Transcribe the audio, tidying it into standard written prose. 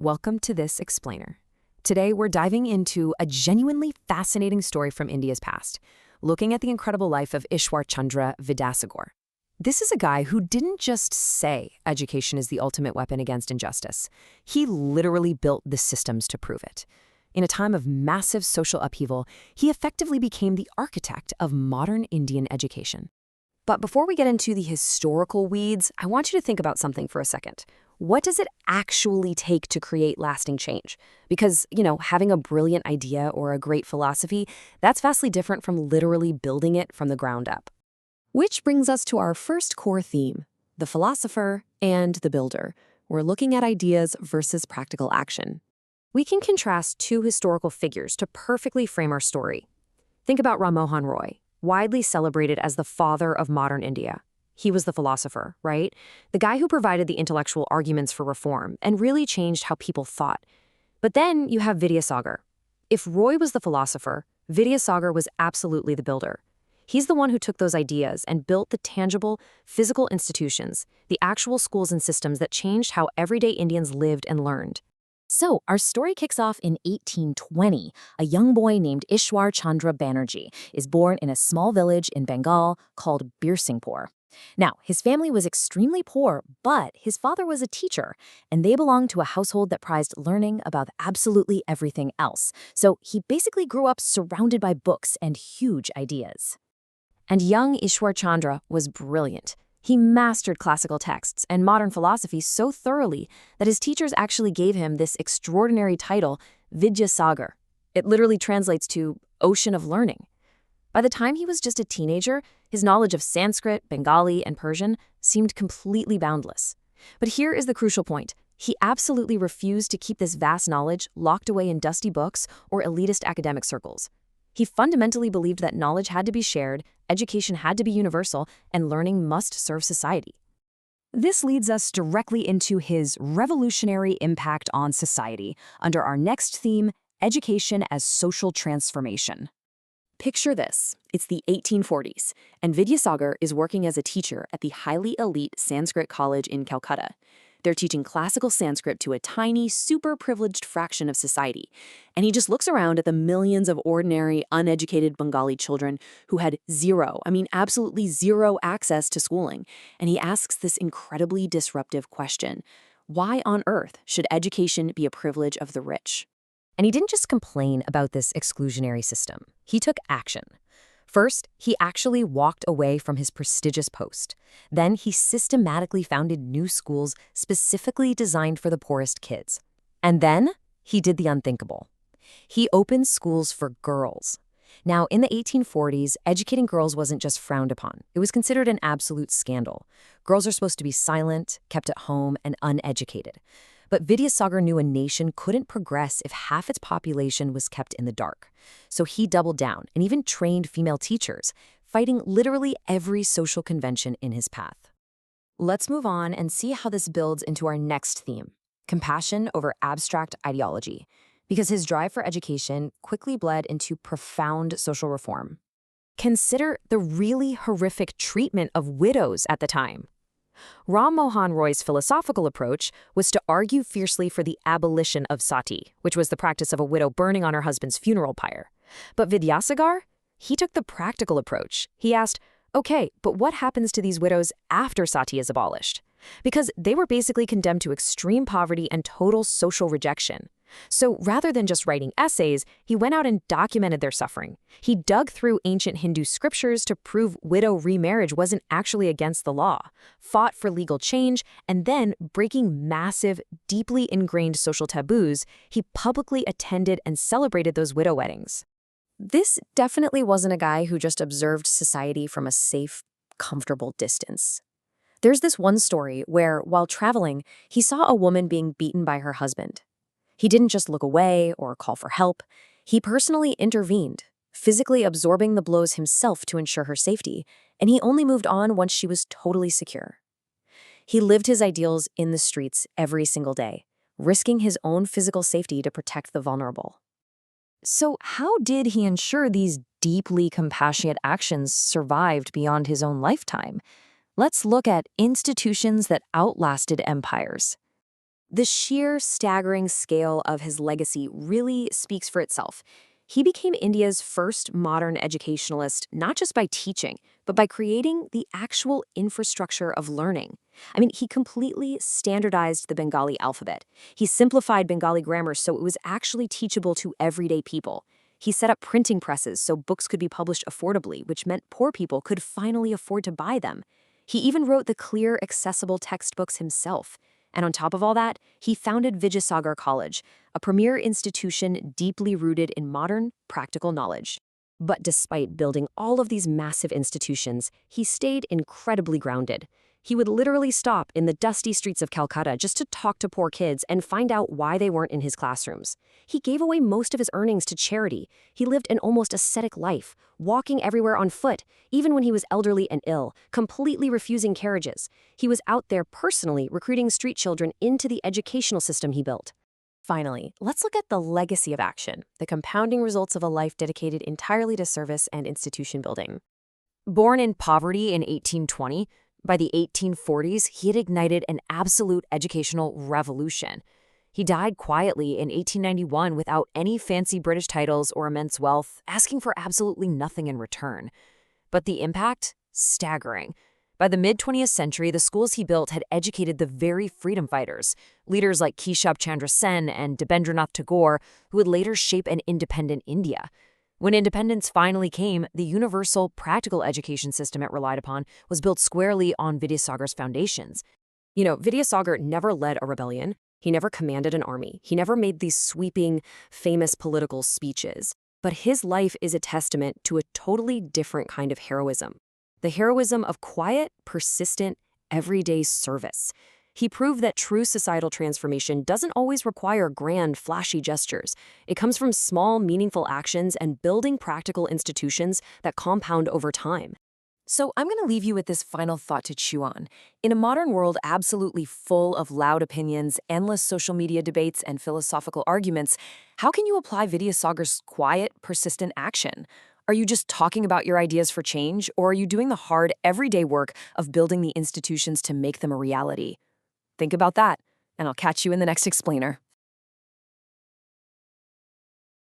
welcome to this explainer. Today we're diving into a genuinely fascinating story from India's past, looking at the incredible life of Ishwar Chandra Vidyasagar. This is a guy who didn't just say education is the ultimate weapon against injustice. He literally built the systems to prove it. In a time of massive social upheaval, he effectively became the architect of modern Indian education. But before we get into the historical weeds, I want you to think about something for a second. What does it actually take to create lasting change? Because, having a brilliant idea or a great philosophy, that's vastly different from literally building it from the ground up. Which brings us to our first core theme, the philosopher and the builder. We're looking at ideas versus practical action. We can contrast two historical figures to perfectly frame our story. Think about Rammohan Roy, widely celebrated as the father of modern India. He was the philosopher, right? The guy who provided the intellectual arguments for reform and really changed how people thought. But then you have Vidyasagar. If Roy was the philosopher, Vidyasagar was absolutely the builder. He's the one who took those ideas and built the tangible, physical institutions, the actual schools and systems that changed how everyday Indians lived and learned. So, our story kicks off in 1820. A young boy named Ishwar Chandra Banerjee is born in a small village in Bengal called Birsinghpur. Now, his family was extremely poor, but his father was a teacher, and they belonged to a household that prized learning about absolutely everything else. So he basically grew up surrounded by books and huge ideas. And young Ishwar Chandra was brilliant. He mastered classical texts and modern philosophy so thoroughly that his teachers actually gave him this extraordinary title, Vidyasagar. It literally translates to ocean of learning. By the time he was just a teenager, his knowledge of Sanskrit, Bengali, and Persian seemed completely boundless. But here is the crucial point. He absolutely refused to keep this vast knowledge locked away in dusty books or elitist academic circles. He fundamentally believed that knowledge had to be shared, education had to be universal, and learning must serve society. This leads us directly into his revolutionary impact on society under our next theme, education as social transformation. Picture this. It's the 1840s, and Vidyasagar is working as a teacher at the highly elite Sanskrit college in Calcutta. They're teaching classical Sanskrit to a tiny, super privileged fraction of society. And he just looks around at the millions of ordinary, uneducated Bengali children who had absolutely zero access to schooling. And he asks this incredibly disruptive question: why on earth should education be a privilege of the rich? And he didn't just complain about this exclusionary system. He took action. First, he actually walked away from his prestigious post. Then he systematically founded new schools specifically designed for the poorest kids. And then he did the unthinkable. He opened schools for girls. Now, in the 1840s, educating girls wasn't just frowned upon. It was considered an absolute scandal. Girls are supposed to be silent, kept at home, and uneducated. But Vidyasagar knew a nation couldn't progress if half its population was kept in the dark. So he doubled down and even trained female teachers, fighting literally every social convention in his path. Let's move on and see how this builds into our next theme, compassion over abstract ideology, because his drive for education quickly bled into profound social reform. Consider the really horrific treatment of widows at the time. Rammohan Roy's philosophical approach was to argue fiercely for the abolition of sati, which was the practice of a widow burning on her husband's funeral pyre. But Vidyasagar, he took the practical approach. He asked, okay, but what happens to these widows after sati is abolished? Because they were basically condemned to extreme poverty and total social rejection. So rather than just writing essays, he went out and documented their suffering. He dug through ancient Hindu scriptures to prove widow remarriage wasn't actually against the law, fought for legal change, and then, breaking massive, deeply ingrained social taboos, he publicly attended and celebrated those widow weddings. This definitely wasn't a guy who just observed society from a safe, comfortable distance. There's this one story where, while traveling, he saw a woman being beaten by her husband. He didn't just look away or call for help. He personally intervened, physically absorbing the blows himself to ensure her safety, and he only moved on once she was totally secure. He lived his ideals in the streets every single day, risking his own physical safety to protect the vulnerable. So how did he ensure these deeply compassionate actions survived beyond his own lifetime? Let's look at institutions that outlasted empires. The sheer staggering scale of his legacy really speaks for itself. He became India's first modern educationalist, not just by teaching, but by creating the actual infrastructure of learning. I mean, he completely standardized the Bengali alphabet. He simplified Bengali grammar so it was actually teachable to everyday people. He set up printing presses so books could be published affordably, which meant poor people could finally afford to buy them. He even wrote the clear, accessible textbooks himself. And on top of all that, he founded Vidyasagar College, a premier institution deeply rooted in modern, practical knowledge. But despite building all of these massive institutions, he stayed incredibly grounded. He would literally stop in the dusty streets of Calcutta just to talk to poor kids and find out why they weren't in his classrooms. He gave away most of his earnings to charity. He lived an almost ascetic life, walking everywhere on foot, even when he was elderly and ill, completely refusing carriages. He was out there personally recruiting street children into the educational system he built. Finally, let's look at the legacy of action, the compounding results of a life dedicated entirely to service and institution building. Born in poverty in 1820, by the 1840s, he had ignited an absolute educational revolution. He died quietly in 1891 without any fancy British titles or immense wealth, asking for absolutely nothing in return. But the impact? Staggering. By the mid-20th century, the schools he built had educated the very freedom fighters, leaders like Ishwar Chandra Sen and Debendranath Tagore, who would later shape an independent India. When independence finally came, the universal, practical education system it relied upon was built squarely on Vidyasagar's foundations. Vidyasagar never led a rebellion. He never commanded an army. He never made these sweeping, famous political speeches. But his life is a testament to a totally different kind of heroism. The heroism of quiet, persistent, everyday service. He proved that true societal transformation doesn't always require grand, flashy gestures. It comes from small, meaningful actions and building practical institutions that compound over time. So I'm going to leave you with this final thought to chew on. In a modern world absolutely full of loud opinions, endless social media debates, and philosophical arguments, how can you apply Vidyasagar's quiet, persistent action? Are you just talking about your ideas for change, or are you doing the hard, everyday work of building the institutions to make them a reality? Think about that, and I'll catch you in the next explainer.